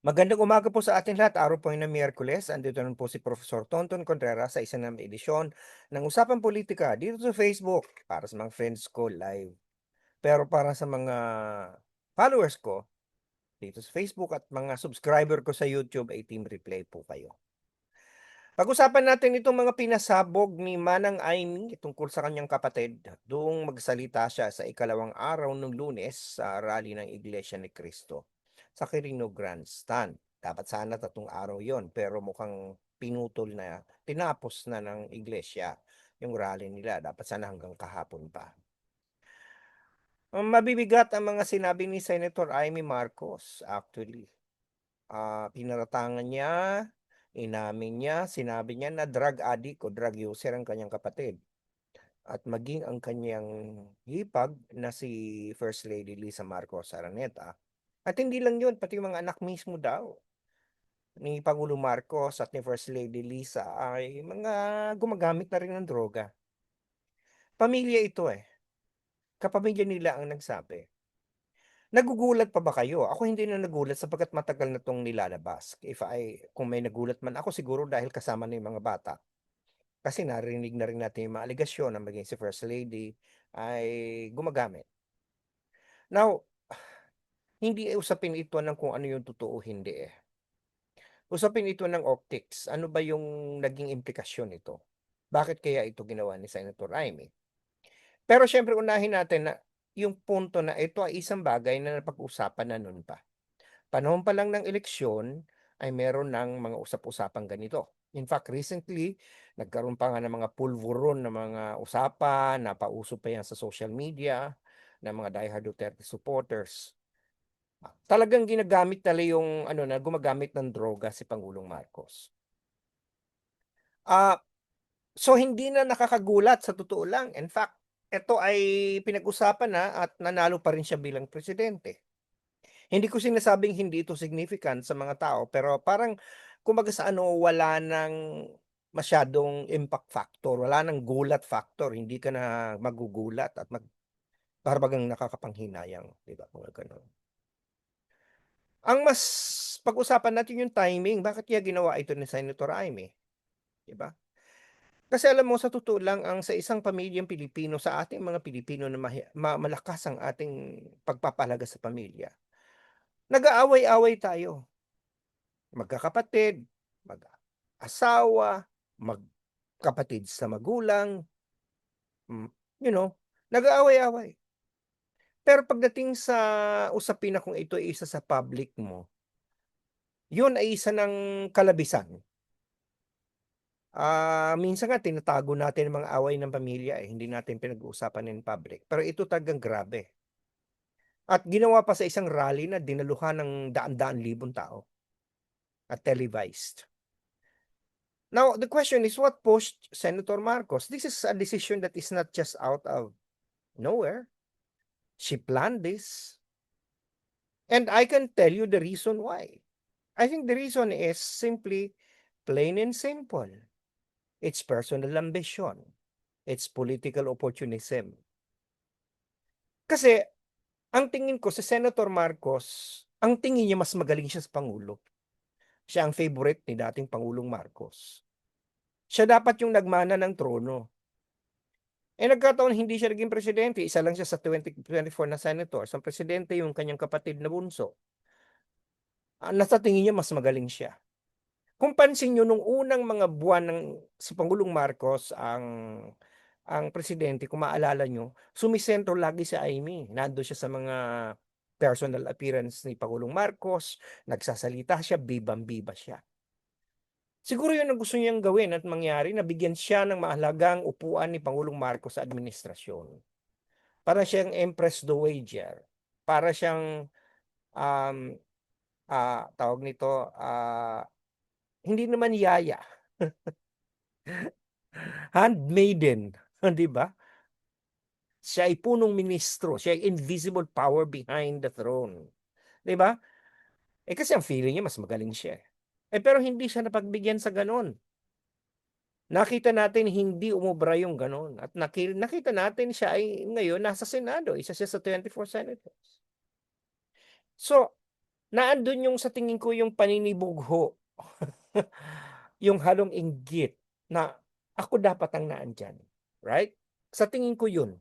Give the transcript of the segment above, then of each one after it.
Magandang umaga po sa ating lahat. Araw po ng Miyerkules. Andito naman po si Professor Tonton Contreras sa isa namang edisyon ng Usapang Politika dito sa Facebook para sa mga friends ko live. Pero para sa mga followers ko dito sa Facebook at mga subscriber ko sa YouTube ay team replay po kayo. Pag-usapan natin itong mga pinasabog ni Manang Aimee tungkol sa kanyang kapatid doong magsalita siya sa ikalawang araw ng Lunes sa rally ng Iglesia ni Cristo sa Quirino Grandstand. Dapat sana 3 araw yon pero mukhang pinutol na, tinapos na ng iglesia yung rally nila. Dapat sana hanggang kahapon pa. Mabibigat ang mga sinabi ni Senator Amy Marcos actually. Pinaratangan niya, inamin niya, sinabi niya na drug addict o drug user ang kanyang kapatid at maging ang kanyang hipag na si First Lady Lisa Marcos Araneta. At hindi lang yun, pati yung mga anak mismo daw ni Pangulong Marcos at ni First Lady Lisa ay mga gumagamit na rin ng droga. Pamilya ito eh. Kapamilya nila ang nagsabi. Nagugulat pa ba kayo? Ako hindi na nagulat sapagkat matagal na 'tong nilalabas. Kung may nagulat man ako siguro dahil kasama na yung mga bata. Kasi narinig na rin natin yung mga aligasyon na maging si First Lady ay gumagamit. Now, hindi usapin ito ng kung ano yung totoo, hindi eh. Usapin ito ng optics. Ano ba yung naging implikasyon nito? Bakit kaya ito ginawa ni Senator Amy? Pero siyempre unahin natin na yung punto na ito ay isang bagay na napag-usapan na noon pa. Panahon pa lang ng eleksyon ay meron ng mga usap-usapang ganito. In fact, recently, nagkaroon pa nga ng mga pulvuron na mga usapan, napauso pa yan sa social media ng mga diehard Duterte supporters. Talagang ginagamit nila yung ano na gumagamit ng droga si Pangulong Marcos. Ah, so hindi na nakakagulat sa totoo lang. In fact, ito ay pinag-usapan na at nanalo pa rin siya bilang presidente. Hindi ko sinasabing hindi ito significant sa mga tao, pero parang kumbaga sa ano, wala ng masyadong impact factor, wala ng gulat factor, hindi ka na magugulat at para bagang nakakapanghinayang, 'di ba, mga gano'n. Ang mas pag-usapan natin yung timing, bakit niya ginawa ito ni Senator Amy, 'di ba? Kasi alam mo sa totoo lang ang sa isang pamilyang Pilipino, sa ating mga Pilipino na malakas ang ating pagpapahalaga sa pamilya, nag-aaway-away tayo. Magkakapatid, mag-asawa, magkapatid sa magulang, hmm, you know, nag-aaway-away. Pero pagdating sa usapin na kung ito ay isa sa public mo, yun ay isa ng kalabisan. Minsan nga tinatago natin ang mga away ng pamilya, eh, hindi natin pinag-uusapan in public, pero ito talagang grabe. At ginawa pa sa isang rally na dinaluhan ng daan-daan libong tao at televised. Now, the question is what pushed Senator Marcos? This is a decision that is not just out of nowhere. She planned this. And I can tell you the reason why. I think the reason is simply plain and simple. It's personal ambition. It's political opportunism. Kasi ang tingin ko si Senator Marcos, ang tingin niya mas magaling siya sa Pangulo. Siya ang favorite ni dating Pangulong Marcos. Siya dapat yung nagmana ng trono. Nagkataon hindi siya naging presidente, isa lang siya sa 2024 na senators. Ang presidente yung kanyang kapatid na bunso. Nasa tingin niya mas magaling siya. Kung pansin niyo nung unang mga buwan ng si Pangulong Marcos ang presidente, kung maalala niyo, sumisentro lagi si Amy. Nando'n siya sa mga personal appearance ni Pangulong Marcos, nagsasalita siya, bibang-biba siya. Siguro 'yun ang gusto niyang gawin at mangyari na bigyan siya ng mahalagang upuan ni Pangulong Marcos sa administrasyon. Para siyang Empress Dowager, para siyang, um, tawag nito, hindi naman yaya, handmaiden, 'di ba? Siya ay punong ministro, siya ay invisible power behind the throne, 'di ba? Kasi ang feeling niya mas magaling siya, eh. Pero hindi siya napagbigyan sa gano'n. Nakita natin hindi umubra yung gano'n at nakita natin siya ay ngayon nasa Senado, isa siya sa 24 senators. So, na andun yung sa tingin ko yung paninibugho, yung halong inggit na ako dapat ang naandiyan, right? Sa tingin ko yun.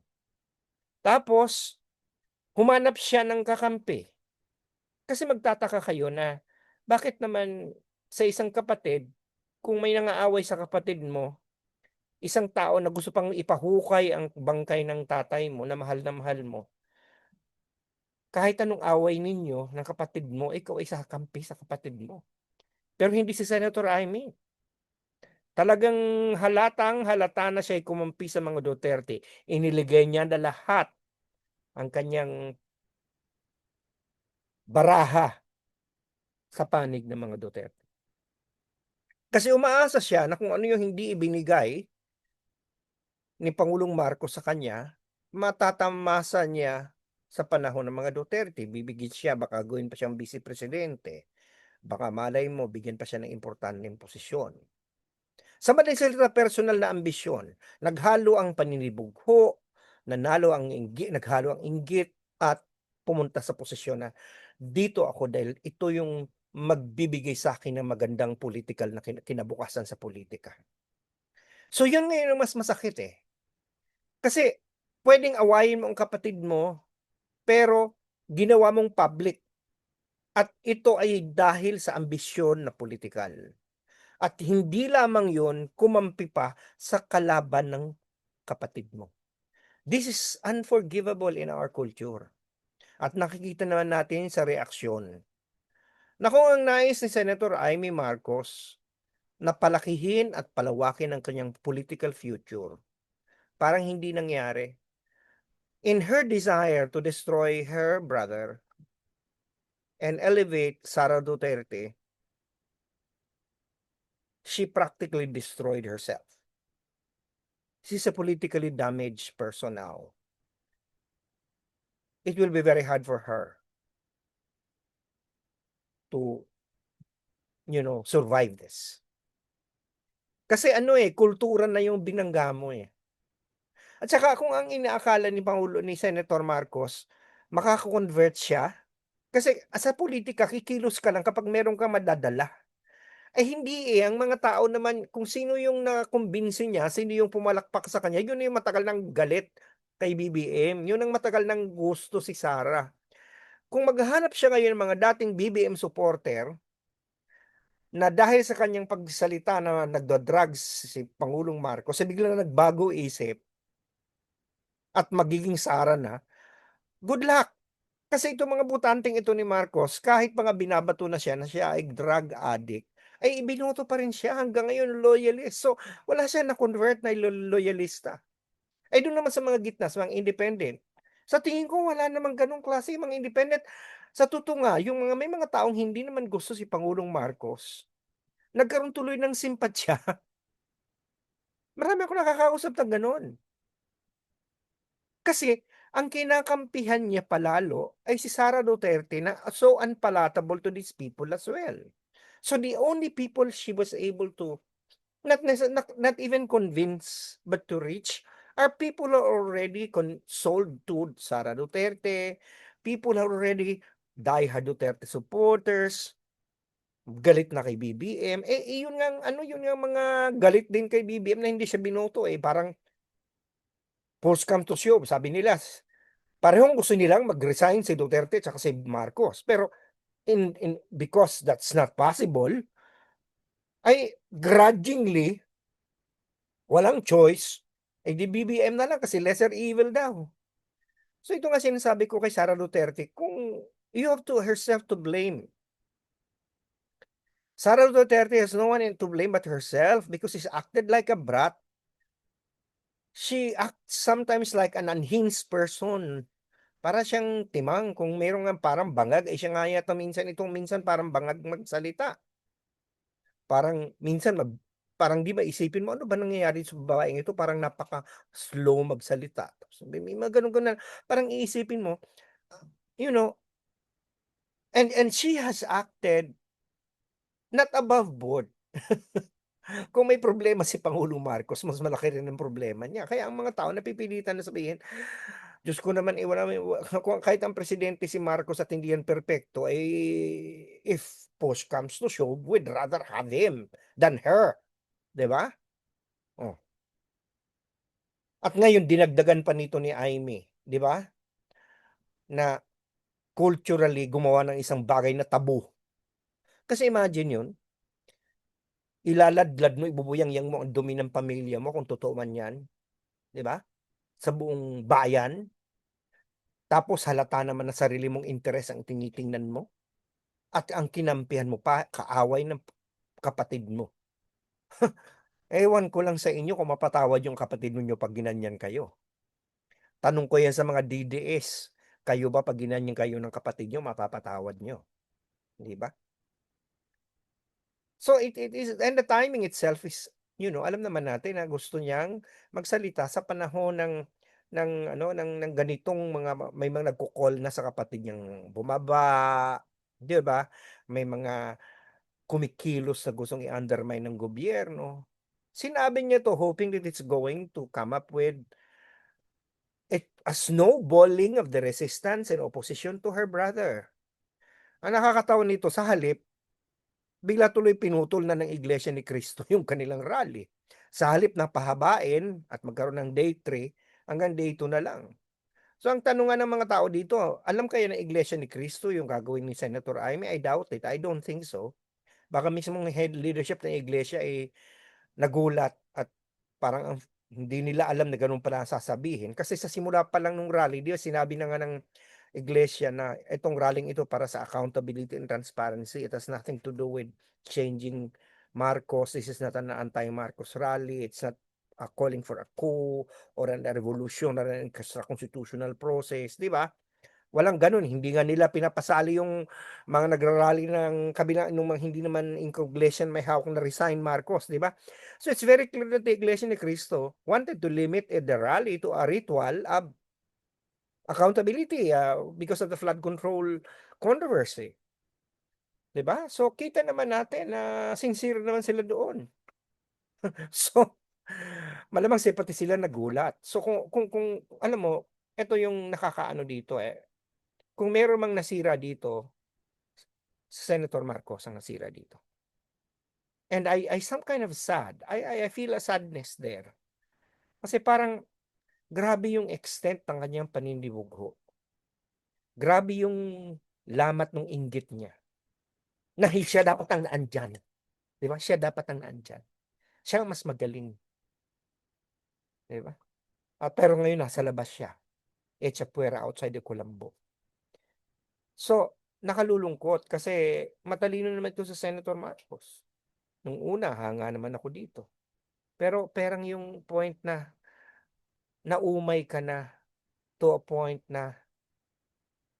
Tapos humanap siya ng kakampi. Kasi magtataka kayo na bakit naman sa isang kapatid, kung may nangaaway sa kapatid mo, isang tao na gusto pang ipahukay ang bangkay ng tatay mo na mahal mo, kahit anong away ninyo ng kapatid mo, ikaw ay kakampi sa kapatid mo. Pero hindi si Senator Amy. Talagang halatang-halata na siya'y kumampi sa mga Duterte. Iniligay niya na lahat ang kanyang baraha sa panig ng mga Duterte. Kasi umaasa siya na kung ano yung hindi ibinigay ni Pangulong Marcos sa kanya, matatamasa niya sa panahon ng mga Duterte. Bibigyan siya, baka gawin pa siyang vice presidente. Baka malay mo, bigyan pa siya ng importanteng posisyon. Sa madaling salita, personal na ambisyon. Naghalo ang paninibugho, naghalo ang inggit, at pumunta sa posisyon na dito ako dahil ito yung magbibigay sa akin ng magandang political na kinabukasan sa politika. So yun ngayon ang mas masakit eh. Kasi pwedeng awayin mo ang kapatid mo, pero ginawa mong public. At ito ay dahil sa ambisyon na politikal. At hindi lamang yun, kumampi pa sa kalaban ng kapatid mo. This is unforgivable in our culture. At nakikita naman natin sa reaksyon na kung ang nais ni Senator Amy Marcos na palakihin at palawakin ang kanyang political future, parang hindi nangyari. In her desire to destroy her brother and elevate Sara Duterte, she practically destroyed herself. She's a politically damaged person now. It will be very hard for her to, survive this. Kasi kultura na yung binangga mo eh. At saka kung ang inaakala ni Senator Marcos, makaka-convert siya, kasi sa politika kikilos ka lang kapag meron kang madadala. Eh hindi eh, ang mga tao naman kung sino yung nakumbinsi niya, sino yung pumalakpak sa kanya, yun yung matagal ng galit kay BBM, yun ang matagal ng gusto si Sara. Kung maghahanap siya ngayon ng mga dating BBM supporter, na dahil sa kanyang pagsalita na nagda-drugs si Pangulong Marcos, eh biglang nagbago isip at magiging Sara na, good luck. Kasi itong mga butanteng ito ni Marcos, kahit mga binabato na siya ay drug addict, ay ibinoto pa rin siya hanggang ngayon loyalist. So, wala siya na-convert na loyalista. Ay doon naman sa mga gitna, sa mga independent. Sa tingin ko wala namang ganong klase yung mga independent. Sa totoo nga, may mga taong hindi naman gusto si Pangulong Marcos, nagkaroon tuloy ng simpatya. Marami akong nakakausap na gano'n. Kasi ang kinakampihan niya palalo ay si Sara Duterte na so unpalatable to these people as well. So the only people she was able to not even convince but to reach are people who are already sold to Sara Duterte, people who are already diehard Duterte supporters, galit na kay BBM. Yun ngang yun ngang mga galit din kay BBM na hindi siya binoto eh, parang push come to shove, sabi nila, parehong gusto nilang mag-resign si Duterte at si Marcos. Pero because that's not possible, ay grudgingly, walang choice, di BBM na lang kasi lesser evil daw. So ito nga sinasabi ko kay Sara Duterte, kung you have to herself to blame. Sara Duterte has no one to blame but herself because she's acted like a brat. She acts sometimes like an unhinged person. Para siyang timang, kung meron ngang parang bangag, eh siya nga yata minsan parang bangag magsalita. Parang minsan parang di ba isipin mo, ano ba nangyayari sa babaeng ito? Parang napaka-slow magsalita. Tapos may mga ganun, parang iisipin mo, you know, and she has acted not above board. Kung may problema si Pangulong Marcos, mas malaki rin ang problema niya. Kaya ang mga tao napipilitan na sabihin, Diyos ko naman, wala naman kung kahit ang presidente si Marcos at hindi yan perpekto, if push comes to shove, we'd rather have him than her, 'di ba? Oh, at ngayon dinagdagan pa nito ni Imee, 'di ba, na culturally gumawa ng isang bagay na taboo. Kasi imagine yun, ilaladlad mo, ibubuyang-yang mo ang dumi ng pamilya mo kung totoo man yan, 'di ba? Sa buong bayan, tapos halata naman na sarili mong interes ang tinitingnan mo at ang kinampihan mo pa kaaway ng kapatid mo. Ewan ko lang sa inyo kung mapatawad yung kapatid ninyo 'pag ginanyan kayo. Tanong ko yan sa mga DDS, kayo ba 'pag ginanyan kayo ng kapatid niyo mapapatawad niyo, 'di ba? So it is, and the timing itself is, alam naman natin na gusto niyang magsalita sa panahon ng ano, ng ganitong may mga nagko-call na sa kapatid niyang bumaba, 'di ba? May mga kumikilos na gustong i-undermine ng gobyerno. Sinabi niya 'to hoping that it's going to come up with a snowballing of the resistance and opposition to her brother. Ang nakakatawa nito, sa halip bigla tuloy pinutol na ng Iglesia ni Cristo yung kanilang rally. Sa halip na pahabain at magkaroon ng day 3 hanggang day 2 na lang. So ang tanong nga ng mga tao dito, alam kaya ng Iglesia ni Cristo yung gagawin ni Senator Amy? I doubt it. I don't think so. Baka mismong head leadership ng Iglesia nagulat at parang hindi nila alam na gano'n pala ang sasabihin. Kasi sa simula pa lang nung rally, 'di ba, sinabi na nga ng iglesia na itong rallying ito para sa accountability and transparency. It has nothing to do with changing Marcos. This is not an anti-Marcos rally. It's not calling for a coup or a revolution or an constitutional process, 'di ba? Walang gano'n, hindi nga nila pinapasali yung mga nagra-rally ng kabila nung mga hindi naman in congregation may hawak na resign Marcos, 'di ba? So it's very clear that the Iglesia ni Cristo wanted to limit the rally to a ritual of accountability, because of the flood control controversy, 'di ba? So kita naman natin na sincere naman sila doon. So malamang pati sila nagulat. So kung alam mo, eto yung nakakaano dito, kung meron mang nasira dito, si Senator Marcos ang nasira dito. And I some kind of sad. I feel a sadness there. Kasi parang grabe yung extent ng kanyang paninibugho. Grabe yung lamat ng inggit niya. Na siya dapat ang naandyan. 'Di ba? Siya dapat ang naandyan. Siya ang mas magaling, 'di ba? Pero ngayon nasa labas siya. Echa puwera outside the kulambo. So, nakalulungkot kasi matalino naman 'to sa Senator Marcos. Nung una, hanga naman ako dito. Pero perang yung point na naumay ka na to a point na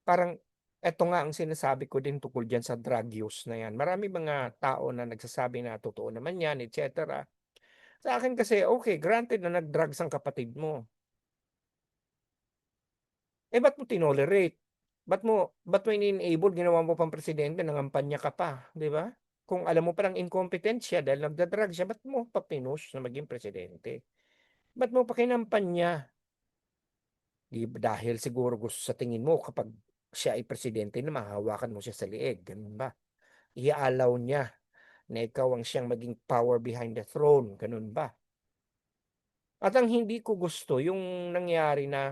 parang eto nga ang sinasabi ko din tungkol diyan sa drug use na 'yan. Maraming mga tao na nagsasabi na totoo naman 'yan, et cetera. Sa akin kasi, okay, granted na nag-drugs ang kapatid mo. Ba't mo tinolerate? Ba't mo ini-enable, ginawa mo pang presidente, nangampanya ka pa, 'di ba? Kung alam mo palang incompetent siya dahil nagda-drug siya, ba't mo pa pinush na maging presidente? Ba't mo pa kinampanya? 'Di ba dahil siguro gusto sa tingin mo kapag siya ay presidente na mahahawakan mo siya sa leeg, gano'n ba? Iaalaw niya na ikaw ang siyang maging power behind the throne, gano'n ba? At ang hindi ko gusto yung nangyari na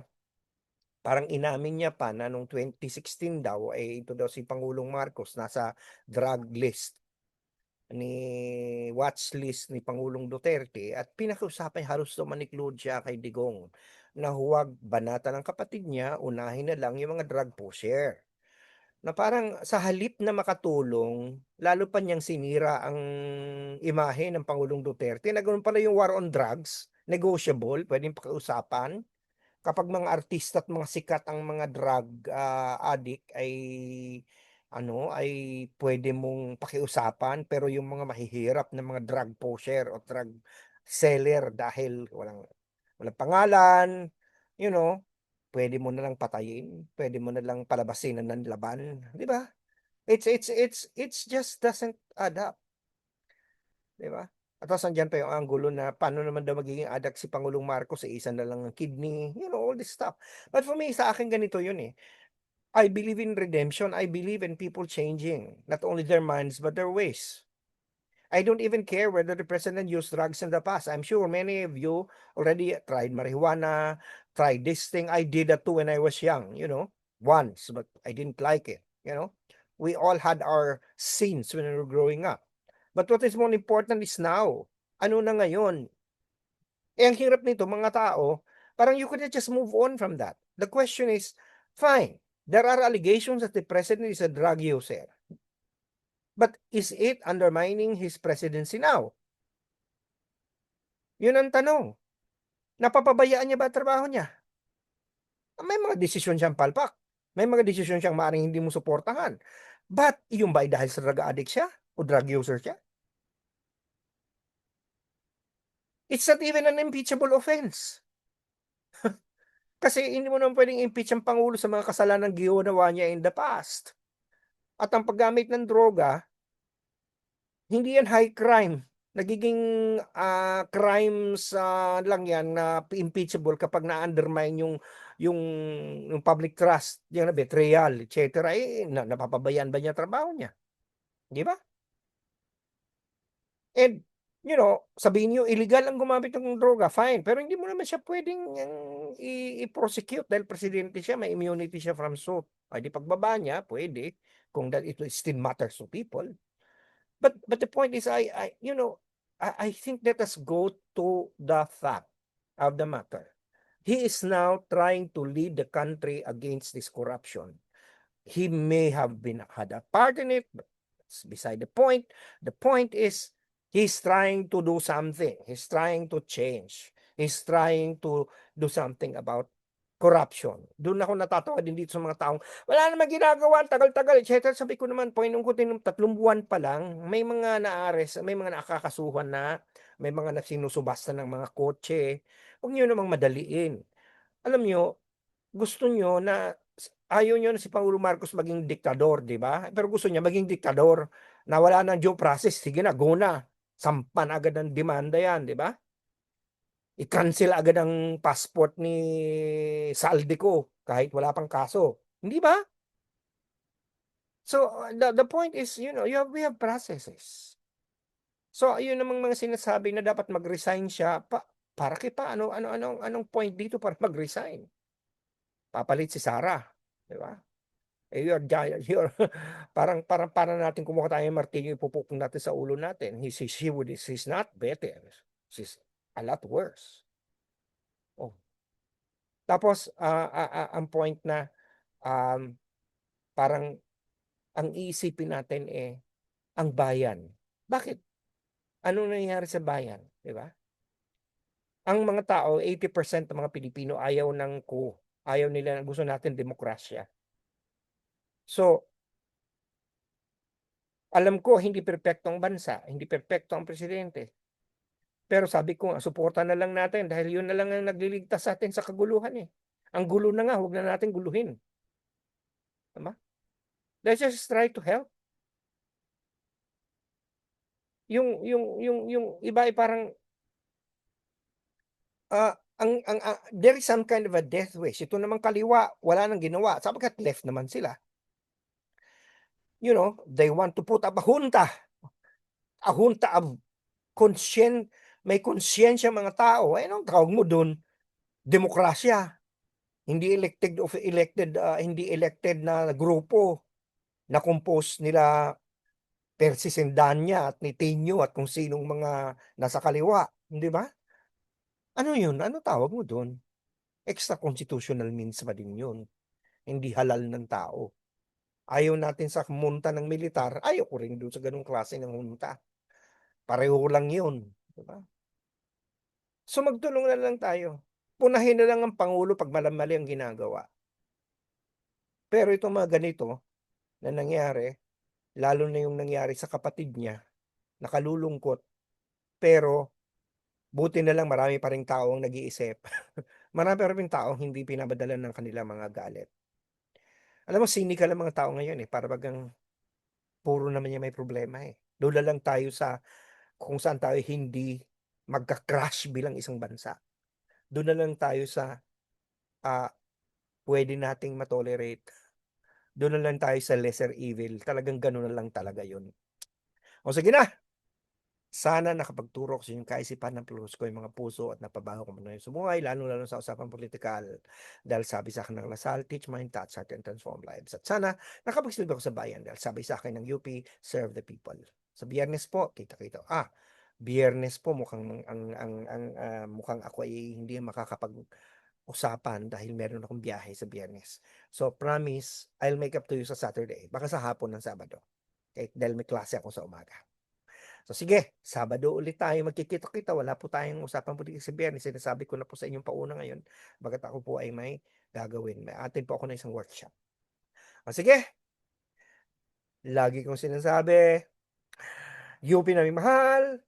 parang inamin niya pa na nung 2016 daw, ito daw si Pangulong Marcos nasa drug list watch list ni Pangulong Duterte at pinakiusapan halos daw manikluhod siya kay Digong na huwag banatan ng kapatid niya, unahin na lang yung mga drug pusher. Na parang sa halip na makatulong, lalo pa niyang sinira ang imahe ng Pangulong Duterte na gano'n pala yung war on drugs, negotiable, puwedeng pakiusapan. Kapag mga artista at mga sikat ang mga drug, addict ay puwede mong pakiusapan, pero yung mga mahihirap na mga drug pusher o drug seller dahil walang pangalan, you know, puwede mo na lang patayin, puwede mo na lang palabasin ng laban, 'di ba? It's just doesn't add up, 'di ba? At tapos nandiyan pa yung anggulo na paano naman daw magiging adik si Pangulong Marcos, eh, isa na lang ang kidney, all this stuff. But for me, sa akin ganito yun, eh, I believe in redemption, I believe in people changing, not only their minds but their ways. I don't even care whether the president used drugs in the past. I'm sure many of you already tried marijuana, tried this thing. I did that too when I was young, once, but I didn't like it. We all had our sins when we were growing up. But what is more important is now. Ano na ngayon? Eh, ang hirap nito, mga tao, parang you could just move on from that. The question is, fine, there are allegations that the president is a drug user. But is it undermining his presidency now? Yun ang tanong. Napapabayaan niya ba ang trabaho niya? May mga desisyon siyang palpak. May mga desisyon siyang maaaring hindi mo suportahan. But yung ba ay dahil sa drug addict siya o drug user siya? It's not even an impeachable offense. Kasi hindi mo naman pwedeng impeach ang Pangulo sa mga kasalanan ginawa niya in the past. At ang paggamit ng droga, hindi yan high crime. Nagiging crimes lang yan na impeachable kapag na-undermine yung, yung public trust, yung betrayal, etc. Napapabayaan ba niya trabaho niya? Di ba? And, sabihin niyo, illegal ang gumamit ng droga, fine. Pero hindi mo naman siya pwedeng i-prosecute dahil presidente siya, may immunity siya from suit. Ay di pagbaba niya, pwede, kung that it still matters to people. But the point is, I think let us go to the fact of the matter. He is now trying to lead the country against this corruption. He may have had a part in it, but it's beside the point. The point is, he's trying to do something. He's trying to change. He's trying to do something about corruption. Doon ako natatawa din dito sa mga taong, wala naman ginagawa, tagal-tagal, etc. Sabi ko naman, Panginoon ko, 3 buwan pa lang, may mga naares, may mga nakakasuhan na, may mga sinusubasta ng mga kotse. Huwag niyo namang madaliin. Alam niyo, gusto niyo na, ayaw niyo na si Pangulong Marcos maging diktador, di ba? Pero gusto niya maging diktador na wala ng due process. Sige na, go na. Sampan agad ng demanda yan, di ba? I-cancel agad ang passport ni Saldico kahit wala pang kaso. Hindi ba? So, the point is, we have processes. So, yun namang mga sinasabi na dapat mag-resign siya, para pa, anong point dito para mag-resign? Papalit si Sara, di ba? Eh, you're parang natin kumuha tayo ng martilyo, ipupukong natin sa ulo natin. She's not better. She's a lot worse. Oh. Tapos, ang point na, parang, ang iisipin natin ang bayan. Bakit? Ano nangyayari sa bayan? Di ba? Ang mga tao, 80% ng mga Pilipino ayaw ng coup. Ayaw nila, gusto natin demokrasya. So, alam ko, hindi perpekto ang bansa, hindi perpekto ang presidente. Pero sabi ko nga, suporta na lang natin dahil yun na lang ang nagliligtas sa atin sa kaguluhan eh. Ang gulo na nga, huwag na natin guluhin. Tama? Let's just try to help. Yung iba ay parang, there is some kind of a death wish. Ito namang kaliwa, wala nang ginawa. Sapagkat left naman sila. They want to put up a junta of may konsyensya mga tao. Anong tawag mo dun? Demokrasya. Hindi elected na grupo na compose nila Percy Sendanya at ni Tenyo at kung sinong mga nasa kaliwa, hindi ba? Ano yun? Ano tawag mo dun? Extra constitutional means pa din yun. Hindi halal ng tao. Ayaw natin sa munta ng militar, ayaw ko rin doon sa ganung klase ng munta. Pareho lang yun. Diba? So magtulong na lang tayo. Punahin na lang ang Pangulo pag malamali ang ginagawa. Pero itong mga ganito na nangyari, lalo na yung nangyari sa kapatid niya, nakalulungkot. Pero buti na lang marami pa ring tao ang nag-iisip. Marami pa ring tao hindi pinabadala ng kanilang mga galit. Alam mo, cynical ang mga tao ngayon para bagang puro naman niya may problema Lula lang tayo sa kung saan tayo hindi magka-crash bilang isang bansa. Dun na lang tayo sa, ah, puwede nating ma-tolerate, dun na lang tayo sa lesser evil, talagang ganun na lang talaga yun. O sige na, sana nakapagturo ko sa inyong kaisipan, napluwas ko yung mga puso at napabago ko man sa buhay, lalong-lalo sa usapang pulitikal. Dahil sabi sa akin ng Lasal, "Teach mind, touch heart, and transform lives." At sana nakapagsilbi ako sa bayan dahil sabi sa akin ng UP, "Serve the people." Sa Biyernes po, kita-kita. Biyernes po mukhang mukhang ako ay hindi makakapag-usapan dahil meron akong biyahe sa Biyernes. So, promise, I'll make up to you sa Saturday, baka sa hapon ng Sabado, okey, dahil may klase ako sa umaga. So sige, Sabado ulit tayo magkikita-kita, wala po tayong usapang pulitika sa Biyernes, sinasabi ko na po sa inyong pauna ngayon, bagkat ako po ay may gagawin, may a-attend po ako ng isang workshop. O sige, lagi kong sinasabi, UP naming mahal,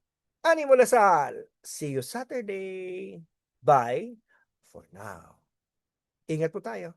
Ani mo Lasal. See you Saturday. Bye for now. Ingat po tayo.